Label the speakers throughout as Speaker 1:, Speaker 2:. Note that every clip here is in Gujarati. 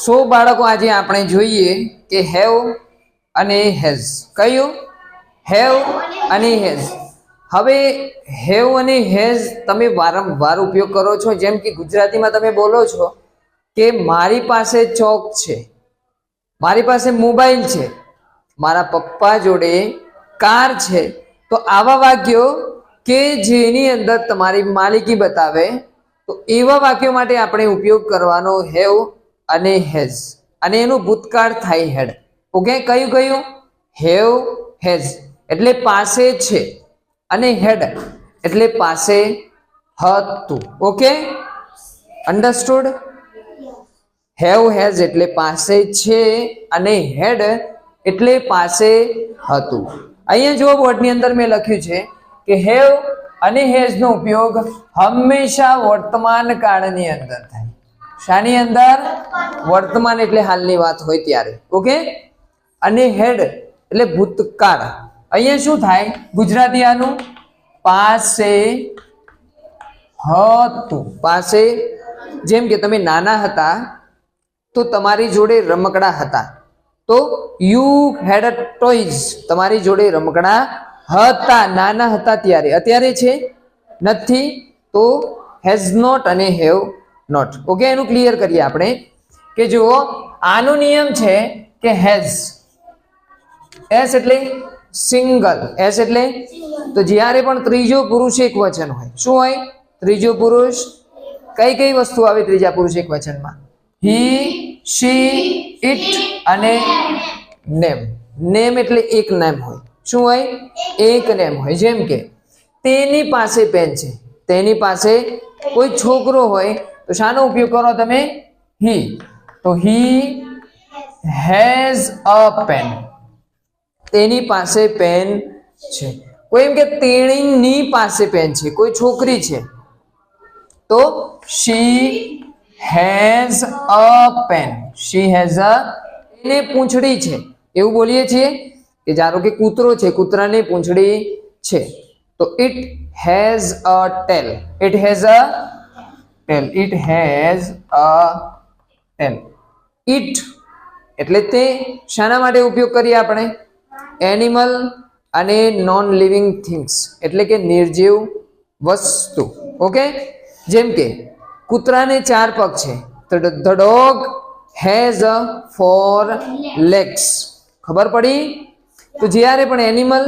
Speaker 1: સો બાળકો આજે આપણે જોઈએ કે હેવ અને હેઝ. કયું? હેવ અને હેઝ. હવે હેવ અને હેઝ તમે વારંવાર ઉપયોગ કરો છો. જેમ કે ગુજરાતીમાં તમે બોલો છો કે મારી પાસે ચોક છે, મારી પાસે મોબાઈલ છે, મારા પપ્પા જોડે કાર છે. તો આવા વાક્યો કે જેની અંદર તમારી માલિકી બતાવે, તો એવા વાક્યો માટે આપણે ઉપયોગ કરવાનો હેવ અને હેઝ. અને એનું ભૂતકાળ થાય હેડ. ઓકે, કયું કયું? હેવ, હેઝ એટલે પાસે છે, અને હેડ એટલે પાસે હતું. Okay, understood? હેવ હેઝ એટલે પાસે છે અને હેડ એટલે પાસે હતું. અહીંયા જો બોર્ડની અંદર મેં લખ્યું છે કે હેવ અને હેઝ નો ઉપયોગ હંમેશા વર્તમાન કાળની અંદર થાય. શાની અંદર? વર્તમાન એટલે હાલની વાત હોય ત્યારે. ઓકે, અને હેડ એટલે ભૂતકાળ. અહીંયા શું થાય? ગુજરાતી આનું પાસે હતું. પાસે, જેમ કે તમે નાના હતા તો તમારી જોડે રમકડા હતા, તો યુ હેડ અ ટોયઝ. તમારી જોડે રમકડા હતા નાના હતા ત્યારે. અત્યારે છે નથી, તો હેઝ નોટ અને હેવ નોટ. ઓકે, એનું ક્લિયર કરીએ આપણે કે જુઓ આનો નિયમ છે કે હેઝ, એસ એટલે સિંગલ, એસ એટલે તો જ્યારે પણ ત્રીજો પુરુષ એક વચન હોય, શું હોય? ત્રીજો પુરુષ. કઈ કઈ વસ્તુ આવે ત્રીજા પુરુષ એક વચનમાં? હી, શી, ઇટ અને નેમ. નેમ એટલે એક નામ હોય. શું હોય? એક નામ હોય. જેમ કે તેની પાસે પેન છે, તેની પાસે કોઈ છોકરો હોય તો શાનો ઉપયોગ કરો તમે? હી. તો હી હેઝ અ પેન. તેની પાસે પેન છે. કોઈ એમ કે તેણીની પાસે પેન છે, કોઈ છોકરી છે, તો she has a pen. She has a. એને પૂંછડી છે એવું બોલીએ છીએ કે ધારો કે કૂતરો છે, કૂતરાને પૂંછડી છે, તો it has a tail. It has a tail. It has a tail. It એટલે તે. શાના માટે ઉપયોગ કરીએ આપણે? એનિમલ અને નોન લિવિંગ થિંગ્સ એટલે કે નિર્જીવ વસ્તુ. ઓકે, જેમ કે કૂતરાને 4 પગ છે, તો the dog has a 4 legs. ખબર પડી? તો જ્યારે પણ એનિમલ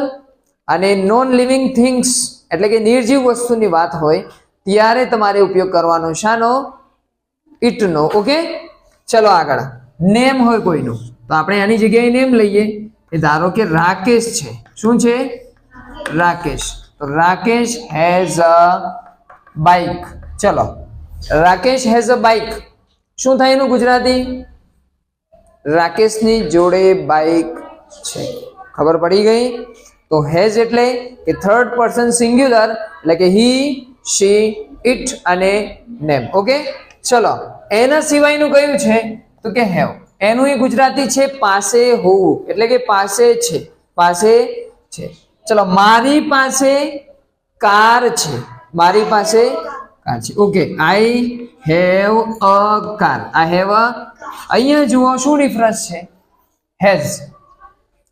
Speaker 1: અને નોન લિવિંગ થિંગ્સ એટલે કે નિર્જીવ વસ્તુની વાત હોય ત્યારે તમારે ઉપયોગ કરવાનો શાનો? ઇટનો. ઓકે, ચલો આગળ. નેમ હોય કોઈનું, તો આપણે આની જગ્યાએ નેમ લઈએ. એ ધારો કે રાકેશ છે. શું છે? રાકેશ. તો રાકેશ હેઝ અ બાઇક. ચલો, રાકેશ હેઝ અ બાઇક. શું થાય એનું ગુજરાતી? રાકેશની જોડે બાઇક છે. ખબર પડી ગઈ? તો હેઝ એટલે કે થર્ડ પર્સન સિંગ્યુલર એટલે કે હી, શી, ઇટ અને નેમ. ઓકે, ચલો એના સિવાયનું કયું છે? તો કે હેવ. એનું એ ગુજરાતી છે પાસે હોવું એટલે કે પાસે છે, પાસે છે. ચલો, મારી પાસે કાર છે. મારી પાસે કાર છે. Okay, I have a car. I have a. અહીંયા જુઓ શું ડિફરન્સ છે? હેઝ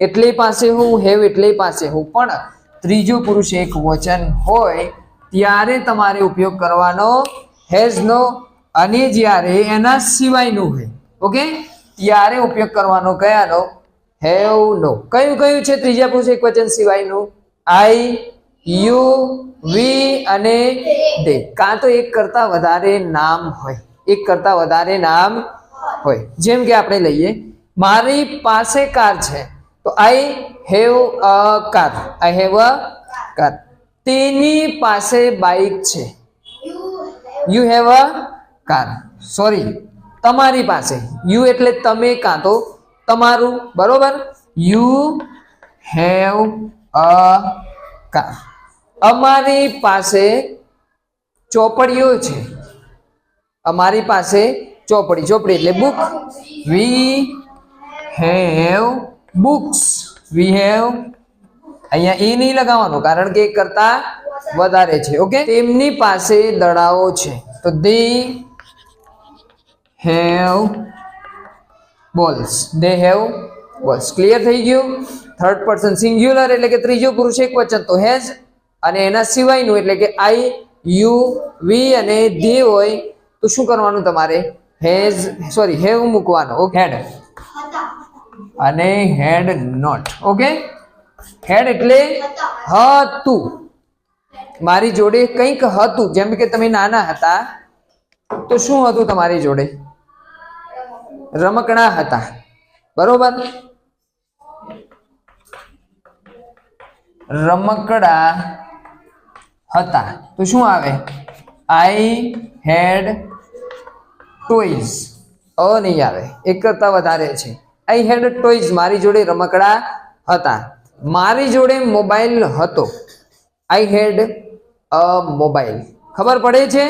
Speaker 1: એટલે પાસે હું, હેવ એટલે પાસે હું. પણ ત્રીજો પુરુષ એક વચન હોય ત્યારે તમારે ઉપયોગ કરવાનો હેઝ નો, અને જ્યારે એના સિવાયનું હોય ઓકે ત્યારે ઉપયોગ કરવાનો કયાનો? Have no. કયું કયું છે ત્રીજા પુરુષ એક વચન સિવાયનું? આઈ, યુ, વી અને દે. કાં તો એક કરતા વધારે નામ હોય, એક કરતા વધારે નામ હોય. જેમ કે આપણે લઈએ મારી પાસે કાર છે, તો I have a car. I have a car. તેની પાસે બાઇક છે. You have a car. Sorry, તમારી પાસે. યુ એટલે તમે કાં તો તમારું. બરોબર? You have a car. અમારી પાસે ચોપડીઓ છે. અમારી પાસે ચોપડી. ચોપડી એટલે book. We have books. We have. અહીંયા એ નહીં લગાવવાનું કારણ કે એક કરતા વધારે છે. ઓકે, તેમની પાસે દડાઓ છે, તો they have balls. They have balls. Clear થઈ ગયું. થર્ડ પર્સન સિંગ્યુલર એટલે કે ત્રીજો પુરુષ એક વચન તો હેઝ, અને એના સિવાયનું એટલે કે આઈ, યુ, વી અને ધે હોય તો શું કરવાનું તમારે? હેઝ સોરી હેવ મૂકવાનો. ઓકે, હેડ અને હેડ નોટ. ઓકે, હેડ એટલે હતું, મારી જોડે કંઈક હતું. જેમ કે તમે નાના હતા તો શું હતું તમારી જોડે? રમકડા હતા, બરોબર? રમકડા હતા તો શું આવે? આઈ હેડ ટોયઝ. નહીં આવે, એક કરતા વધારે છે. આઈ હેડ ટોયઝ, મારી જોડે રમકડા હતા. મારી જોડે મોબાઈલ હતો. આઈ હેડ અ મોબાઈલ. ખબર પડે છે?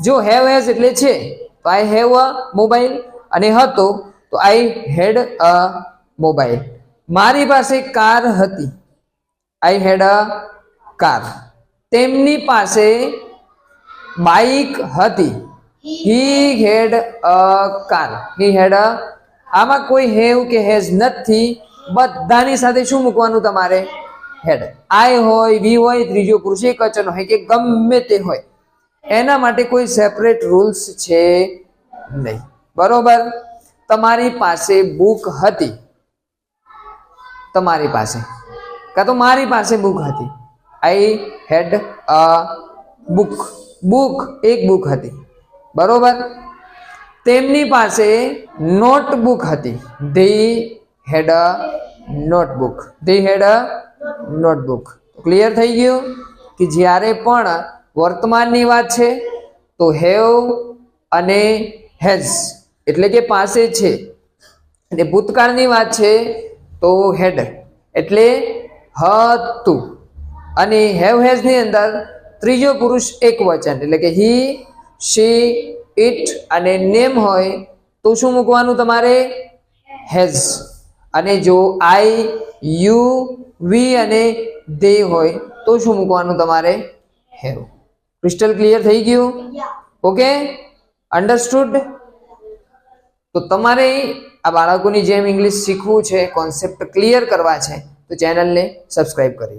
Speaker 1: જો હેવ હેઝ એટલે છે તો આઈ હેવ અ મોબાઈલ, અને હતો તો આઈ હેડ અ મોબાઈલ. મારી પાસે કાર હતી. આઈ હેડ અ કાર. તેમની પાસે બાઇક હતી. હી હેડ અ કાર. હી હેડ અ. આમાં કોઈ હેવ કે હેઝ નથી, બધાની સાથે શું મૂકવાનું તમારે? હેડ. આઈ હોય, વી હોય, ત્રીજો પુરુષ એકવચન હોય કે ગમે તે હોય, એના માટે કોઈ સેપરેટ રૂલ્સ છે નહીં, બરોબર? તમારી પાસે બુક હતી. તમારી પાસે કાં તો મારી પાસે બુક હતી. આઈ હેડ અ બુક. બુક એક બુક હતી, બરોબર? તેમની પાસે નોટબુક હતી. They had a notebook. They had a notebook. Clear થઈ ગયું કે જ્યારે પણ વર્તમાનની વાત છે તો હેવ અને હેઝ એટલે કે પાસે છે, અને ભૂતકાળની વાત છે તો હેડ એટલે હતું, અને હેવ હેઝ ની અંદર ત્રીજો પુરુષ એક વચન એટલે કે હી, શી, ઇટ અને નેમ હોય તો શું મૂકવાનું તમારે? હેઝ. અને જો આઈ, યુ, વી અને દે હોય તો શું મૂકવાનું તમારે? હેવ. ક્રિસ્ટલ ક્લિયર થઈ ગયું? Okay, understood? તો તમારે આ બાળકોની જેમ ઇંગ્લિશ શીખવું છે, કોન્સેપ્ટ ક્લિયર કરવા છે તો ચેનલને સબસ્ક્રાઇબ કરી